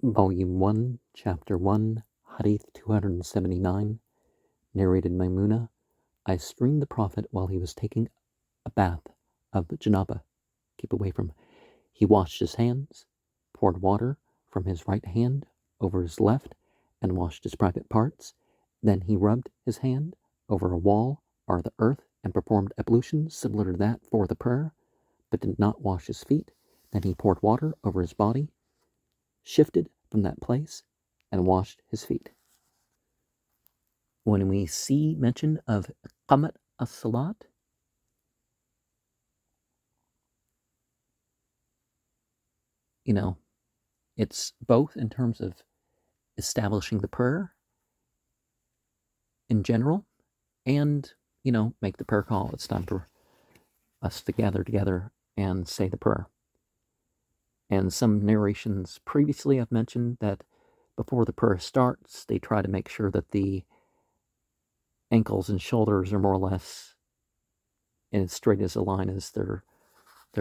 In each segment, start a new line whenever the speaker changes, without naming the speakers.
Volume 1, Chapter 1, Hadith 279, narrated Maimuna. I streamed the Prophet while he was taking a bath of janaba. Keep away from. He washed his hands, poured water from his right hand over his left, and washed his private parts. Then he rubbed his hand over a wall or the earth and performed ablutions similar to that for the prayer, but did not wash his feet. Then he poured water over his body, shifted from that place, and washed his feet. When we see mention of qamat as-salat, it's both in terms of establishing the prayer in general and, make the prayer call. It's time for us to gather together and say the prayer. And some narrations previously I've mentioned that before the prayer starts, they try to make sure that the ankles and shoulders are more or less in as straight as a line as they're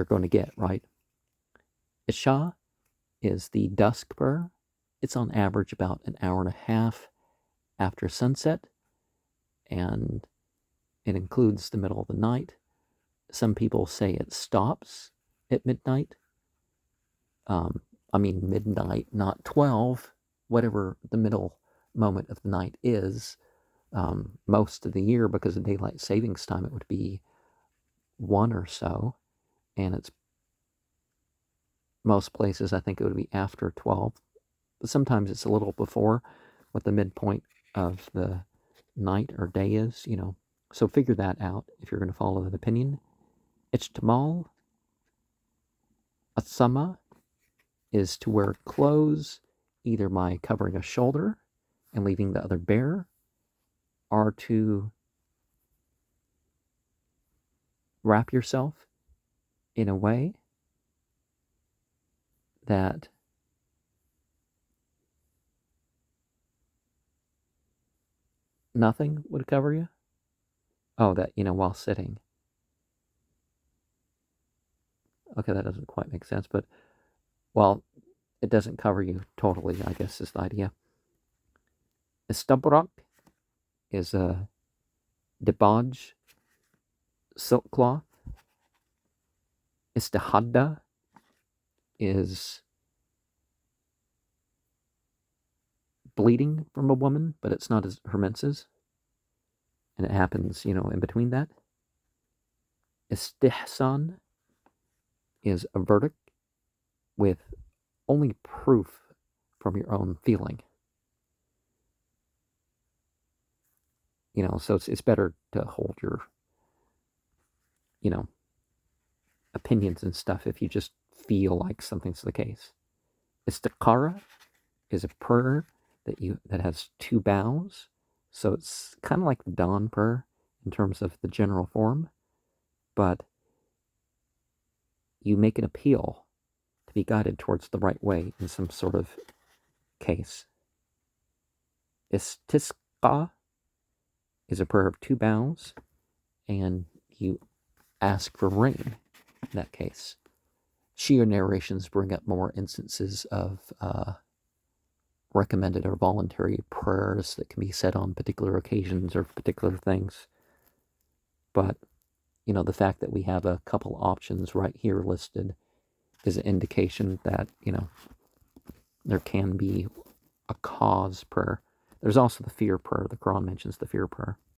going to get, right? Isha is the dusk prayer. It's on average about an hour and a half after sunset, and it includes the middle of the night. Some people say it stops at midnight. Midnight, not 12, whatever the middle moment of the night is. Most of the year, because of daylight savings time, it would be 1 or so, and it's most places I think it would be after 12, but sometimes it's a little before what the midpoint of the night or day is, so figure that out if you're going to follow that opinion. Ijtimal Asama is to wear clothes either by covering a shoulder and leaving the other bare, or to wrap yourself in a way that nothing would cover you. Oh, that, while sitting. Okay, that doesn't quite make sense, but, well, it doesn't cover you totally, I guess is the idea. Istabrak is a debaj silk cloth. Istihadda is bleeding from a woman, but it's not as her menses, and it happens, in between that. Istihsan is a verdict with only proof from your own feeling. So it's better to hold your, opinions and stuff if you just feel like something's the case. Istikhara is a prayer that has 2 bows, so it's kind of like the dawn prayer in terms of the general form, but you make an appeal to be guided towards the right way in some sort of case. Istisqa is a prayer of 2 bows, and you ask for rain in that case. Shia narrations bring up more instances of recommended or voluntary prayers that can be said on particular occasions or particular things. But, the fact that we have a couple options right here listed is an indication that, there can be a cause prayer. There's also the fear prayer. The Quran mentions the fear prayer.